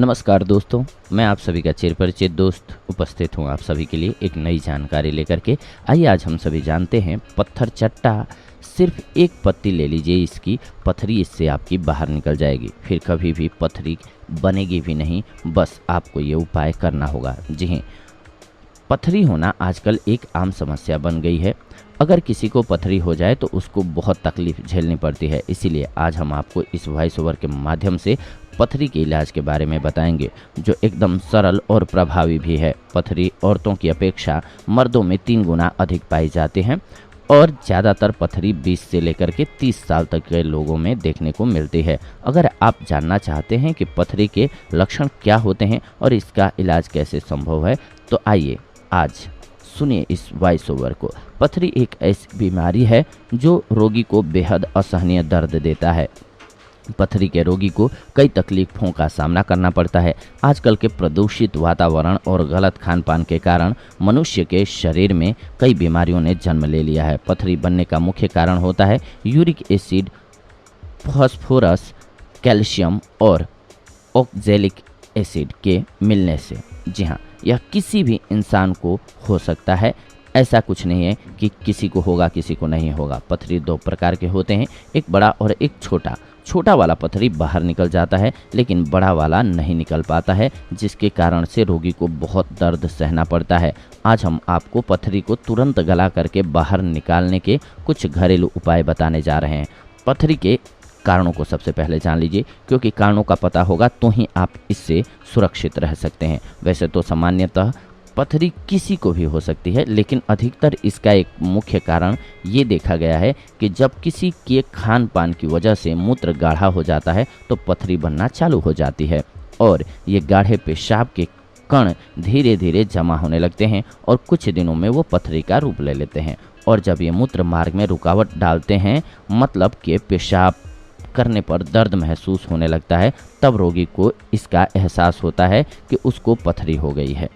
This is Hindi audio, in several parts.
नमस्कार दोस्तों, मैं आप सभी का चिरपरिचित दोस्त उपस्थित हूँ आप सभी के लिए एक नई जानकारी लेकर के। आइए आज हम सभी जानते हैं पत्थर चट्टा। सिर्फ एक पत्ती ले लीजिए, इसकी पथरी इससे आपकी बाहर निकल जाएगी, फिर कभी भी पथरी बनेगी भी नहीं। बस आपको ये उपाय करना होगा। जी हाँ, पथरी होना आजकल एक आम समस्या बन गई है। अगर किसी को पथरी हो जाए तो उसको बहुत तकलीफ झेलनी पड़ती है। इसीलिए आज हम आपको इस वॉइस ओवर के माध्यम से पथरी के इलाज के बारे में बताएंगे, जो एकदम सरल और प्रभावी भी है। पथरी औरतों की अपेक्षा मर्दों में 3 गुना अधिक पाई जाती हैं और ज़्यादातर पथरी 20 से लेकर के 30 साल तक के लोगों में देखने को मिलती है। अगर आप जानना चाहते हैं कि पथरी के लक्षण क्या होते हैं और इसका इलाज कैसे संभव है, तो आइए आज सुनिए इस वॉइस ओवर को। पथरी एक ऐसी बीमारी है जो रोगी को बेहद असहनीय दर्द देता है। पथरी के रोगी को कई तकलीफों का सामना करना पड़ता है। आजकल के प्रदूषित वातावरण और गलत खान पान के कारण मनुष्य के शरीर में कई बीमारियों ने जन्म ले लिया है। पथरी बनने का मुख्य कारण होता है यूरिक एसिड, फास्फोरस, कैल्शियम और ऑक्जेलिक एसिड के मिलने से। जी हाँ, यह किसी भी इंसान को हो सकता है। ऐसा कुछ नहीं है कि किसी को होगा किसी को नहीं होगा। पथरी 2 प्रकार के होते हैं, एक बड़ा और एक छोटा। छोटा वाला पथरी बाहर निकल जाता है, लेकिन बड़ा वाला नहीं निकल पाता है, जिसके कारण से रोगी को बहुत दर्द सहना पड़ता है। आज हम आपको पथरी को तुरंत गला करके बाहर निकालने के कुछ घरेलू उपाय बताने जा रहे हैं। पथरी के कारणों को सबसे पहले जान लीजिए, क्योंकि कारणों का पता होगा तो ही आप इससे सुरक्षित रह सकते हैं। वैसे तो सामान्यतः पथरी किसी को भी हो सकती है, लेकिन अधिकतर इसका एक मुख्य कारण ये देखा गया है कि जब किसी के खान पान की वजह से मूत्र गाढ़ा हो जाता है तो पथरी बनना चालू हो जाती है और ये गाढ़े पेशाब के कण धीरे धीरे जमा होने लगते हैं और कुछ दिनों में वो पथरी का रूप ले लेते हैं। और जब ये मूत्र मार्ग में रुकावट डालते हैं, मतलब कि पेशाब करने पर दर्द महसूस होने लगता है, तब रोगी को इसका एहसास होता है कि उसको पथरी हो गई है।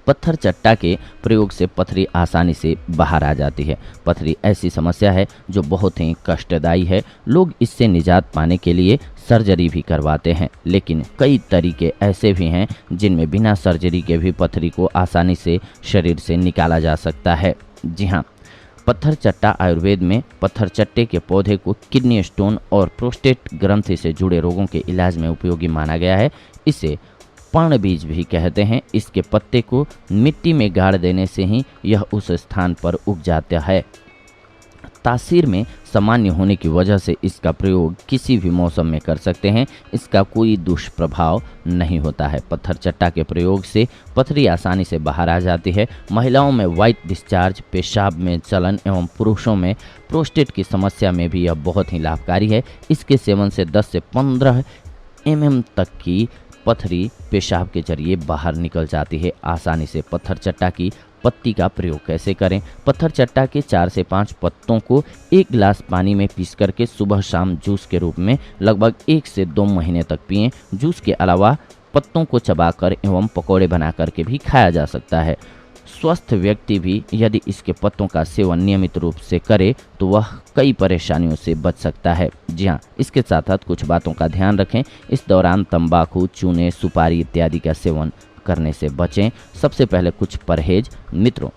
पत्थर चट्टा के प्रयोग से पथरी आसानी से बाहर आ जाती है। पथरी ऐसी समस्या है जो बहुत ही कष्टदायी है। लोग इससे निजात पाने के लिए सर्जरी भी करवाते हैं, लेकिन कई तरीके ऐसे भी हैं जिनमें बिना सर्जरी के भी पथरी को आसानी से शरीर से निकाला जा सकता है। जी हाँ, पत्थर चट्टा आयुर्वेद में पत्थर चट्टे के पौधे को किडनी स्टोन और प्रोस्टेट ग्रंथि से जुड़े रोगों के इलाज में उपयोगी माना गया है। इसे पर्ण बीज भी कहते हैं। इसके पत्ते को मिट्टी में गाड़ देने से ही यह उस स्थान पर उग जाता है। तासीर में सामान्य होने की वजह से इसका प्रयोग किसी भी मौसम में कर सकते हैं। इसका कोई दुष्प्रभाव नहीं होता है। पत्थर चट्टा के प्रयोग से पथरी आसानी से बाहर आ जाती है। महिलाओं में वाइट डिस्चार्ज, पेशाब में जलन एवं पुरुषों में प्रोस्टेट की समस्या में भी यह बहुत ही लाभकारी है। इसके सेवन से 10 से 15 mm तक की पथरी पेशाब के जरिए बाहर निकल जाती है आसानी से। पत्थर चट्टा की पत्ती का प्रयोग कैसे करें? पत्थर चट्टा के 4 से 5 पत्तों को 1 गिलास पानी में पीस करके सुबह शाम जूस के रूप में लगभग 1 से 2 महीने तक पिएं। जूस के अलावा पत्तों को चबाकर एवं पकौड़े बना करके भी खाया जा सकता है। स्वस्थ व्यक्ति भी यदि इसके पत्तों का सेवन नियमित रूप से करे तो वह कई परेशानियों से बच सकता है। जी हाँ, इसके साथ साथ कुछ बातों का ध्यान रखें। इस दौरान तंबाकू, चूने, सुपारी इत्यादि का सेवन करने से बचें। सबसे पहले कुछ परहेज। मित्रों,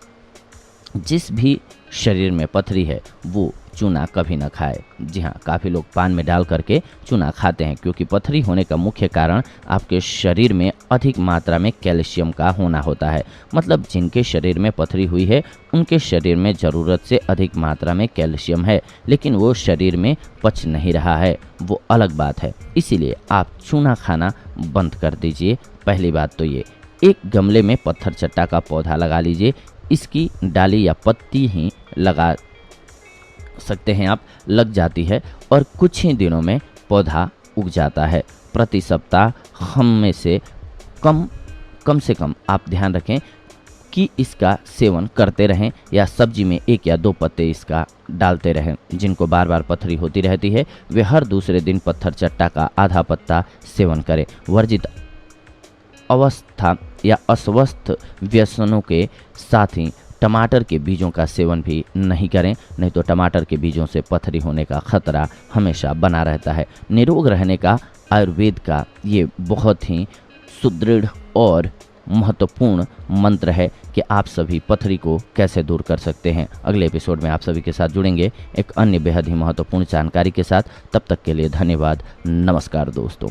जिस भी शरीर में पथरी है वो चूना कभी न खाए। जी हाँ, काफ़ी लोग पान में डाल करके चूना खाते हैं, क्योंकि पथरी होने का मुख्य कारण आपके शरीर में अधिक मात्रा में कैल्शियम का होना होता है। मतलब जिनके शरीर में पथरी हुई है उनके शरीर में ज़रूरत से अधिक मात्रा में कैल्शियम है, लेकिन वो शरीर में पच नहीं रहा है, वो अलग बात है। इसीलिए आप चूना खाना बंद कर दीजिए। पहली बात तो ये। एक गमले में पत्थर चट्टा का पौधा लगा लीजिए। इसकी डाली या पत्ती ही लगा सकते हैं आप, लग जाती है और कुछ ही दिनों में पौधा उग जाता है। प्रति सप्ताह हम से कम आप ध्यान रखें कि इसका सेवन करते रहें या सब्जी में 1 या 2 पत्ते इसका डालते रहें। जिनको बार बार पथरी होती रहती है वे हर दूसरे दिन पत्थर चट्टा का आधा पत्ता सेवन करें। वर्जित अवस्था या अस्वस्थ व्यसनों के साथ ही टमाटर के बीजों का सेवन भी नहीं करें, नहीं तो टमाटर के बीजों से पथरी होने का खतरा हमेशा बना रहता है। निरोग रहने का आयुर्वेद का ये बहुत ही सुदृढ़ और महत्वपूर्ण मंत्र है कि आप सभी पथरी को कैसे दूर कर सकते हैं। अगले एपिसोड में आप सभी के साथ जुड़ेंगे एक अन्य बेहद ही महत्वपूर्ण जानकारी के साथ। तब तक के लिए धन्यवाद। नमस्कार दोस्तों।